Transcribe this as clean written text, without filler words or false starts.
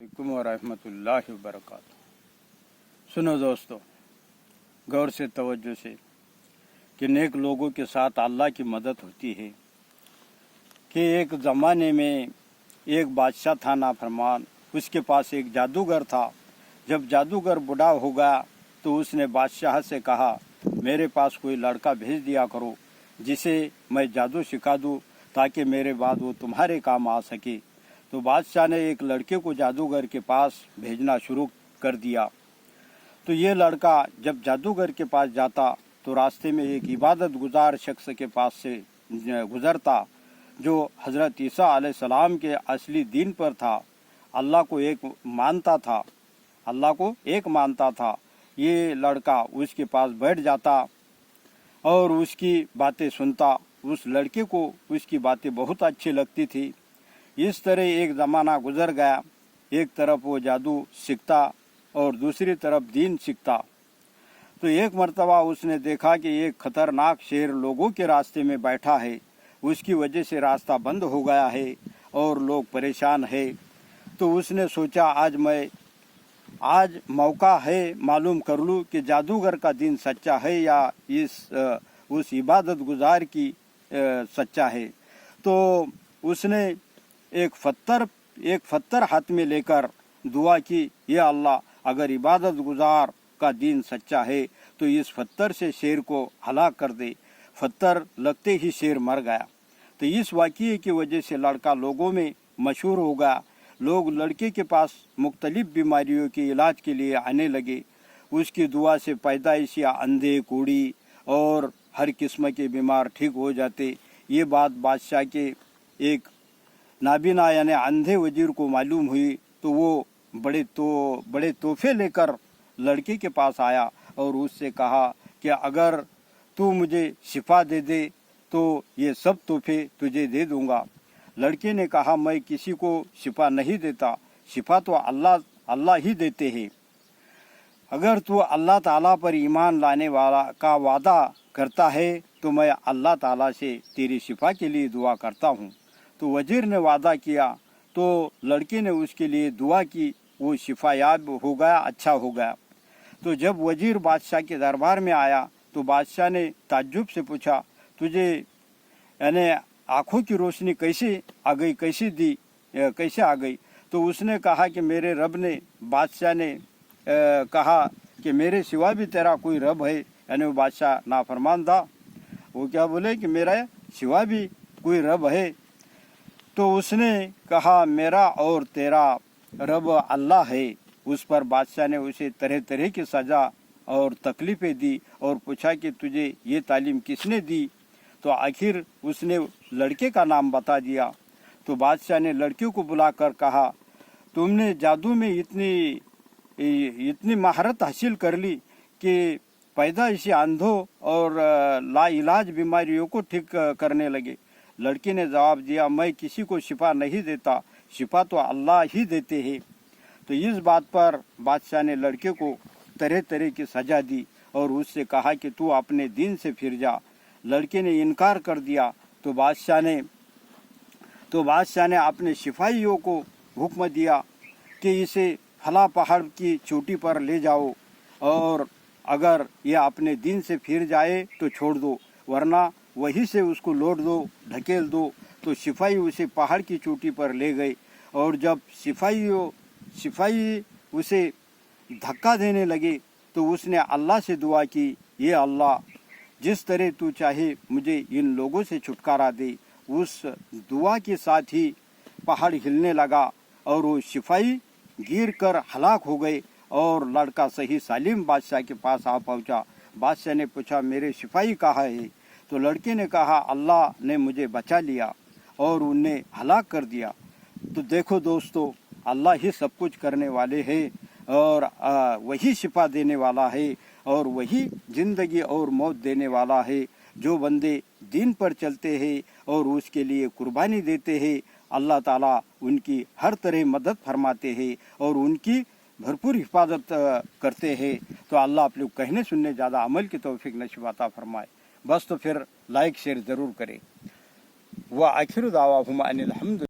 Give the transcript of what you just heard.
अलैकुम वरहमतुल्लाहि वबरकातुहू। सुनो दोस्तों, गौर से तवज्जो से कि नेक लोगों के साथ अल्लाह की मदद होती है। कि एक ज़माने में एक बादशाह था नाफरमान, उसके पास एक जादूगर था। जब जादूगर बूढ़ा हो गया तो उसने बादशाह से कहा, मेरे पास कोई लड़का भेज दिया करो जिसे मैं जादू सिखा दूँ ताकि मेरे बाद वो तुम्हारे काम आ सके। तो बादशाह ने एक लड़के को जादूगर के पास भेजना शुरू कर दिया। तो ये लड़का जब जादूगर के पास जाता तो रास्ते में एक इबादत गुजार शख्स के पास से गुजरता जो हज़रत ईसा अलैहिस्सलाम के असली दीन पर था, अल्लाह को एक मानता था। ये लड़का उसके पास बैठ जाता और उसकी बातें सुनता। उस लड़के को उसकी बातें बहुत अच्छी लगती थी। इस तरह एक ज़माना गुजर गया। एक तरफ वो जादू सीखता और दूसरी तरफ दीन सीखता। तो एक मर्तबा उसने देखा कि एक ख़तरनाक शेर लोगों के रास्ते में बैठा है, उसकी वजह से रास्ता बंद हो गया है और लोग परेशान है। तो उसने सोचा आज मौका है, मालूम कर लूँ कि जादूगर का दीन सच्चा है या उस इबादत गुजार की सच्चा है। तो उसने एक पत्थर हाथ में लेकर दुआ की, या अल्लाह, अगर इबादत गुजार का दीन सच्चा है तो इस पत्थर से शेर को हलाक कर दे। पत्थर लगते ही शेर मर गया। तो इस वाक़ये की वजह से लड़का लोगों में मशहूर हो गया। लोग लड़के के पास मुख्तलिफ़ बीमारियों के इलाज के लिए आने लगे। उसकी दुआ से पैदाइश या अंधे, कोढ़ी और हर किस्म के बीमार ठीक हो जाते। ये बात बादशाह के एक नाबीना यानी अंधे वजीर को मालूम हुई तो वो बड़े तोहफे लेकर लड़के के पास आया और उससे कहा कि अगर तू मुझे शिफा दे दे तो ये सब तोहफे तुझे दे दूंगा। लड़के ने कहा, मैं किसी को शिफा नहीं देता, शिफा तो अल्लाह ही देते हैं। अगर तू अल्लाह ताला पर ईमान लाने वाला का वादा करता है तो मैं अल्लाह ताला से तेरी शिफा के लिए दुआ करता हूँ। तो वजीर ने वादा किया तो लड़के ने उसके लिए दुआ की। वो शिफायाब हो गया, अच्छा हो गया। तो जब वजीर बादशाह के दरबार में आया तो बादशाह ने ताज्जुब से पूछा, तुझे यानी आँखों की रोशनी कैसे आ गई? तो उसने कहा कि मेरे रब ने, बादशाह ने कहा कि मेरे सिवा भी तेरा कोई रब है। यानी वो बादशाह नाफरमान था। वो क्या बोले कि मेरा सिवा भी कोई रब है। तो उसने कहा, मेरा और तेरा रब अल्लाह है। उस पर बादशाह ने उसे तरह तरह की सज़ा और तकलीफ़ें दी और पूछा कि तुझे ये तालीम किसने दी? तो आखिर उसने लड़के का नाम बता दिया। तो बादशाह ने लड़के को बुलाकर कहा, तुमने जादू में इतनी महारत हासिल कर ली कि पैदाइशी अंधों और लाइलाज बीमारियों को ठीक करने लगे। लड़के ने जवाब दिया, मैं किसी को शिफा नहीं देता, शिफा तो अल्लाह ही देते हैं। तो इस बात पर बादशाह ने लड़के को तरह तरह की सज़ा दी और उससे कहा कि तू अपने दीन से फिर जा। लड़के ने इनकार कर दिया। तो बादशाह ने अपने सिपाहियों को हुक्म दिया कि इसे फला पहाड़ की चोटी पर ले जाओ और अगर यह अपने दीन से फिर जाए तो छोड़ दो, वरना वहीं से उसको लौट दो, ढकेल दो। तो सिपाही उसे पहाड़ की चोटी पर ले गए और जब सिपाही उसे धक्का देने लगे तो उसने अल्लाह से दुआ की, ये अल्लाह, जिस तरह तू चाहे मुझे इन लोगों से छुटकारा दे। उस दुआ के साथ ही पहाड़ हिलने लगा और वो सिपाही गिर कर हलाक हो गए और लड़का सही सालिम बादशाह के पास आ पहुंचा। बादशाह ने पूछा, मेरे सिपाही कहाँ है? तो लड़के ने कहा, अल्लाह ने मुझे बचा लिया और उन्हें हलाक कर दिया। तो देखो दोस्तों, अल्लाह ही सब कुछ करने वाले हैं और वही शिफा देने वाला है और वही ज़िंदगी और मौत देने वाला है। जो बंदे दीन पर चलते हैं और उसके लिए कुर्बानी देते हैं, अल्लाह ताला उनकी हर तरह मदद फरमाते हैं और उनकी भरपूर हिफाजत करते हैं। तो अल्लाह आप लोग कहने सुनने ज़्यादा अमल की तौफीक नसीब अता फरमाए। बस तो फिर लाइक शेयर ज़रूर करें। व आखिर दावाहुम अनिल हम्द।